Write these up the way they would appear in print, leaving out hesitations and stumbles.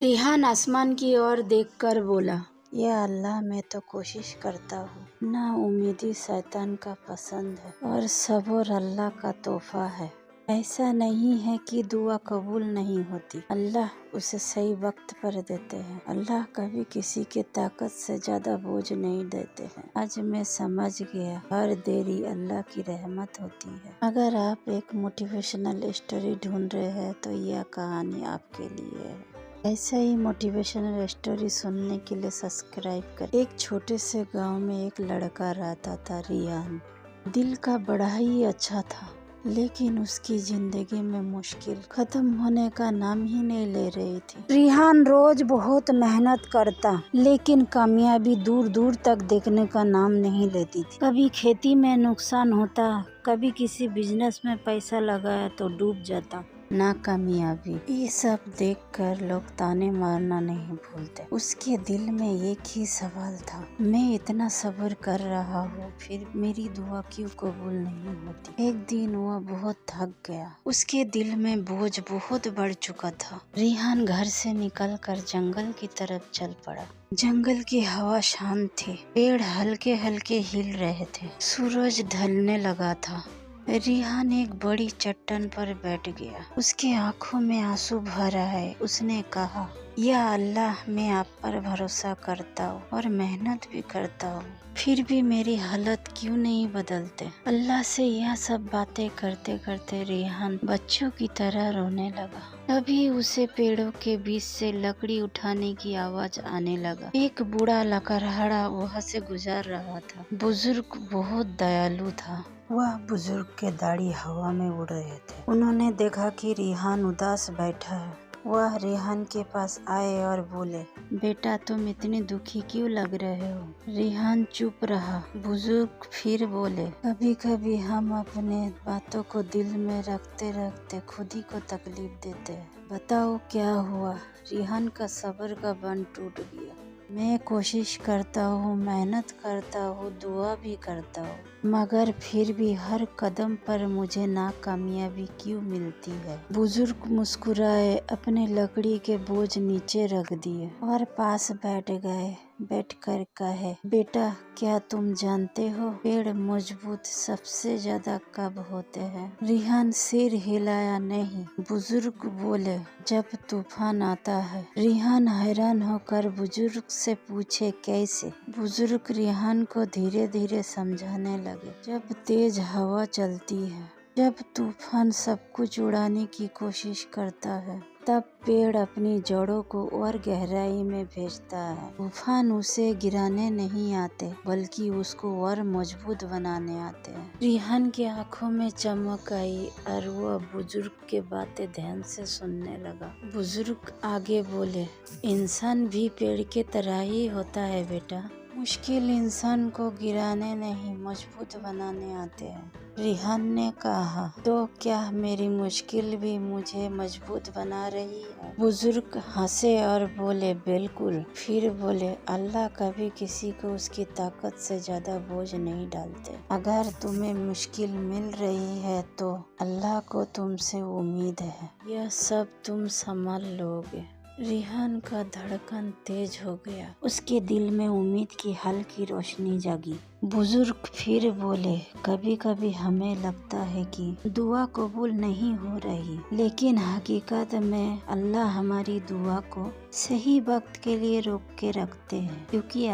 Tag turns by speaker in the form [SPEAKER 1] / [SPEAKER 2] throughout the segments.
[SPEAKER 1] रेहान आसमान की ओर देखकर बोला, या अल्लाह, मैं तो कोशिश करता हूँ। ना उम्मीदी शैतान का पसंद है और सब्र अल्लाह का तोहफा है। ऐसा नहीं है कि दुआ कबूल नहीं होती, अल्लाह उसे सही वक्त पर देते हैं। अल्लाह कभी किसी के ताकत से ज्यादा बोझ नहीं देते हैं। आज मैं समझ गया, हर देरी अल्लाह की रहमत होती है। अगर आप एक मोटिवेशनल स्टोरी ढूंढ रहे हैं तो यह कहानी आपके लिए है। ऐसा ही मोटिवेशनल स्टोरी सुनने के लिए सब्सक्राइब करें। एक छोटे से गांव में एक लड़का रहता था, रियान। दिल का बड़ा ही अच्छा था, लेकिन उसकी जिंदगी में मुश्किल खत्म होने का नाम ही नहीं ले रही थी। रिहान रोज बहुत मेहनत करता, लेकिन कामयाबी दूर दूर तक देखने का नाम नहीं लेती थी। कभी खेती में नुकसान होता, कभी किसी बिजनेस में पैसा लगाया तो डूब जाता। नाकामयाबी, ये सब देखकर लोग ताने मारना नहीं भूलते। उसके दिल में एक ही सवाल था, मैं इतना सब्र कर रहा हूँ, फिर मेरी दुआ क्यों कबूल नहीं होती। एक दिन वह बहुत थक गया, उसके दिल में बोझ बहुत बढ़ चुका था। रिहान घर से निकलकर जंगल की तरफ चल पड़ा। जंगल की हवा शांत थी, पेड़ हल्के हल्के हिल रहे थे, सूरज ढलने लगा था। रिहान एक बड़ी चट्टान पर बैठ गया, उसके आंखों में आंसू भर आए। उसने कहा, या अल्लाह, मैं आप पर भरोसा करता हूँ और मेहनत भी करता हूँ, फिर भी मेरी हालत क्यों नहीं बदलते। अल्लाह से यह सब बातें करते करते रिहान बच्चों की तरह रोने लगा। तभी उसे पेड़ों के बीच से लकड़ी उठाने की आवाज आने लगा। एक बूढ़ा लकड़हारा वहाँ से गुजर रहा था। बुजुर्ग बहुत दयालु था। वह बुजुर्ग के दाढ़ी हवा में उड़ रहे थे। उन्होंने देखा कि रिहान उदास बैठा है। वह रिहान के पास आए और बोले, बेटा, तुम इतने दुखी क्यों लग रहे हो। रिहान चुप रहा। बुजुर्ग फिर बोले, कभी कभी हम अपने बातों को दिल में रखते रखते खुद ही को तकलीफ देते हैं। बताओ क्या हुआ। रिहान का सब्र का बंध टूट गया। मैं कोशिश करता हूँ, मेहनत करता हूँ, दुआ भी करता हूँ, मगर फिर भी हर कदम पर मुझे नाकामयाबी क्यों मिलती है। बुजुर्ग मुस्कुराए, अपने लकड़ी के बोझ नीचे रख दिए और पास बैठ गए। बैठकर कहे, बेटा, क्या तुम जानते हो पेड़ मजबूत सबसे ज्यादा कब होते हैं। रिहान सिर हिलाया, नहीं। बुजुर्ग बोले, जब तूफान आता है। रिहान हैरान होकर बुजुर्ग से पूछे, कैसे। बुजुर्ग रिहान को धीरे धीरे समझाने लगे, जब तेज हवा चलती है, जब तूफान सब कुछ उड़ाने की कोशिश करता है, तब पेड़ अपनी जड़ों को और गहराई में भेजता है। तूफान उसे गिराने नहीं आते, बल्कि उसको और मजबूत बनाने आते हैं। रिहान की आंखों में चमक आई और वह बुजुर्ग के बातें ध्यान से सुनने लगा। बुजुर्ग आगे बोले, इंसान भी पेड़ के तरह ही होता है बेटा। मुश्किल इंसान को गिराने नहीं, मजबूत बनाने आते हैं। रिहान ने कहा, तो क्या मेरी मुश्किल भी मुझे मजबूत बना रही है। बुजुर्ग हंसे और बोले, बिल्कुल। फिर बोले, अल्लाह कभी किसी को उसकी ताकत से ज्यादा बोझ नहीं डालते। अगर तुम्हें मुश्किल मिल रही है तो अल्लाह को तुमसे उम्मीद है, यह सब तुम संभाल लोगे। रिहान का धड़कन तेज हो गया, उसके दिल में उम्मीद की हल्की रोशनी जगी। बुजुर्ग फिर बोले, कभी कभी हमें लगता है कि दुआ कबूल नहीं हो रही, लेकिन हकीकत में अल्लाह हमारी दुआ को सही वक्त के लिए रोक के रखते हैं, क्योंकि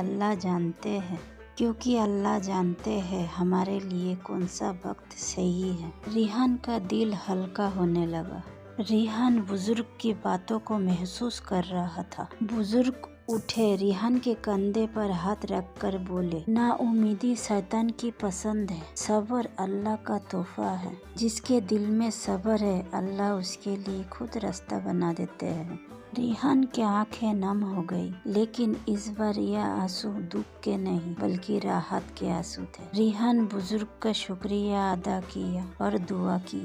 [SPEAKER 1] अल्लाह जानते हैं हमारे लिए कौन सा वक्त सही है। रिहान का दिल हल्का होने लगा। रिहान बुजुर्ग की बातों को महसूस कर रहा था। बुजुर्ग उठे, रिहान के कंधे पर हाथ रखकर बोले, ना उम्मीदी शैतान की पसंद है, सब्र अल्लाह का तोहफा है। जिसके दिल में सब्र है, अल्लाह उसके लिए खुद रास्ता बना देते हैं। रिहान की आंखें नम हो गई, लेकिन इस बार यह आंसू दुख के नहीं, बल्कि राहत के आंसू थे। रिहान बुजुर्ग का शुक्रिया अदा किया और दुआ की,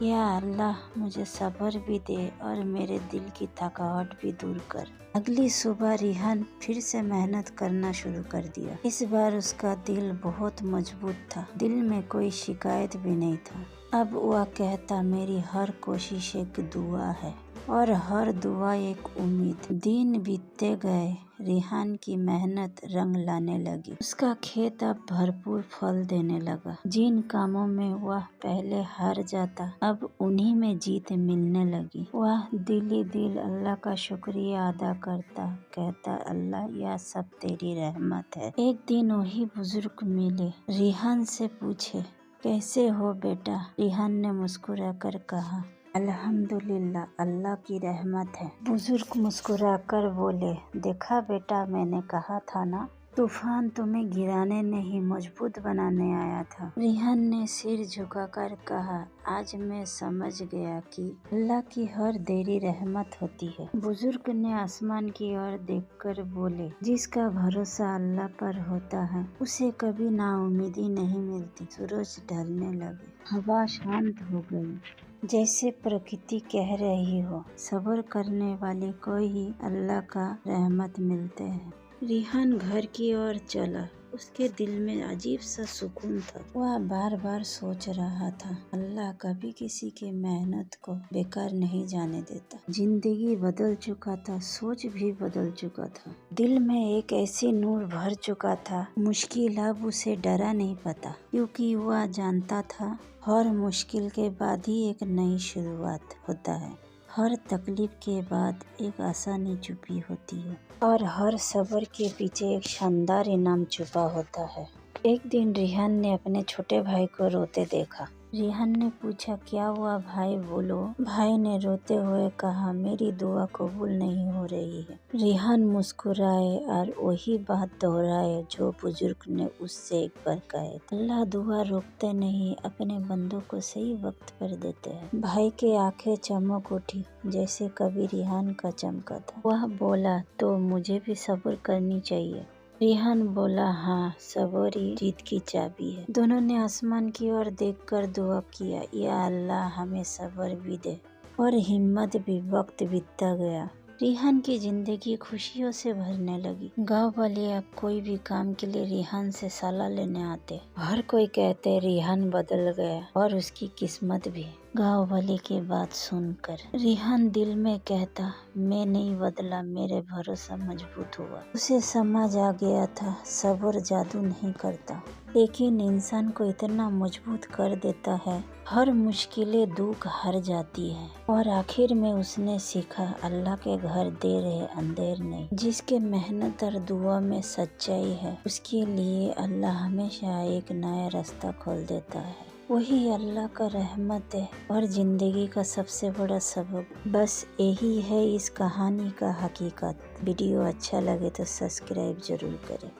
[SPEAKER 1] या अल्लाह, मुझे सब्र भी दे और मेरे दिल की थकावट भी दूर कर। अगली सुबह रिहान फिर से मेहनत करना शुरू कर दिया। इस बार उसका दिल बहुत मजबूत था, दिल में कोई शिकायत भी नहीं था। अब वह कहता, मेरी हर कोशिश एक दुआ है। और हर दुआ एक उम्मीद। दिन बीतते गए, रिहान की मेहनत रंग लाने लगी। उसका खेत अब भरपूर फल देने लगा। जिन कामों में वह पहले हार जाता, अब उन्हीं में जीत मिलने लगी। वह दिली दिल अल्लाह का शुक्रिया अदा करता, कहता, अल्लाह यह सब तेरी रहमत है। एक दिन वही बुजुर्ग मिले, रिहान से पूछे, कैसे हो बेटा? रिहान ने मुस्कुराकर कहा, अल्हम्दुलिल्लाह, अल्लाह की रहमत है। बुजुर्ग मुस्कुराकर बोले, देखा बेटा, मैंने कहा था ना, तूफान तुम्हें गिराने नहीं मजबूत बनाने आया था। रिहान ने सिर झुकाकर कहा, आज मैं समझ गया कि अल्लाह की हर देरी रहमत होती है। बुजुर्ग ने आसमान की ओर देखकर बोले, जिसका भरोसा अल्लाह पर होता है उसे कभी नाउमीदी नहीं मिलती। सूरज ढलने लगे, हवा शांत हो गई, जैसे प्रकृति कह रही हो, सब्र करने वाले को ही अल्लाह का रहमत मिलते हैं। रिहान घर की ओर चला। उसके दिल में अजीब सा सुकून था। वह बार बार सोच रहा था, अल्लाह कभी किसी की मेहनत को बेकार नहीं जाने देता। जिंदगी बदल चुका था, सोच भी बदल चुका था। दिल में एक ऐसी नूर भर चुका था, मुश्किल अब उसे डरा नहीं पाता, क्योंकि वह जानता था हर मुश्किल के बाद ही एक नई शुरुआत होता है। हर तकलीफ के बाद एक आसानी छुपी होती है और हर सब्र के पीछे एक शानदार इनाम छुपा होता है। एक दिन रिहान ने अपने छोटे भाई को रोते देखा। रिहान ने पूछा, क्या हुआ भाई, बोलो। भाई ने रोते हुए कहा, मेरी दुआ कबूल नहीं हो रही है। रिहान मुस्कुराए और वही बात दोहराए जो बुजुर्ग ने उससे एक बार कहे, अल्लाह दुआ रोकते नहीं, अपने बंदों को सही वक्त पर देते हैं। भाई के आंखें चमक उठी, जैसे कभी रिहान का चमका था। वह बोला, तो मुझे भी सब्र करनी चाहिए। रिहान बोला, हाँ, सब्र ही जीत की चाबी है। दोनों ने आसमान की ओर देखकर दुआ किया, या अल्लाह हमें सब्र भी दे और हिम्मत भी। वक्त बीतता गया, रिहान की जिंदगी खुशियों से भरने लगी। गांव वाले अब कोई भी काम के लिए रिहान से सलाह लेने आते। हर कोई कहते, रिहान बदल गया और उसकी किस्मत भी। गांव वाले की बात सुनकर रिहान दिल में कहता, मैं नहीं बदला, मेरे भरोसा मजबूत हुआ। उसे समझ आ गया था, सब्र जादू नहीं करता, लेकिन इंसान को इतना मजबूत कर देता है, हर मुश्किलें दुख हार जाती है। और आखिर में उसने सीखा, अल्लाह के घर देर है अंधेर नहीं। जिसके मेहनत और दुआ में सच्चाई है, उसके लिए अल्लाह हमेशा एक नया रास्ता खोल देता है। वही अल्लाह का रहमत है और जिंदगी का सबसे बड़ा सबक। बस यही है इस कहानी का हकीकत। वीडियो अच्छा लगे तो सब्सक्राइब जरूर करें।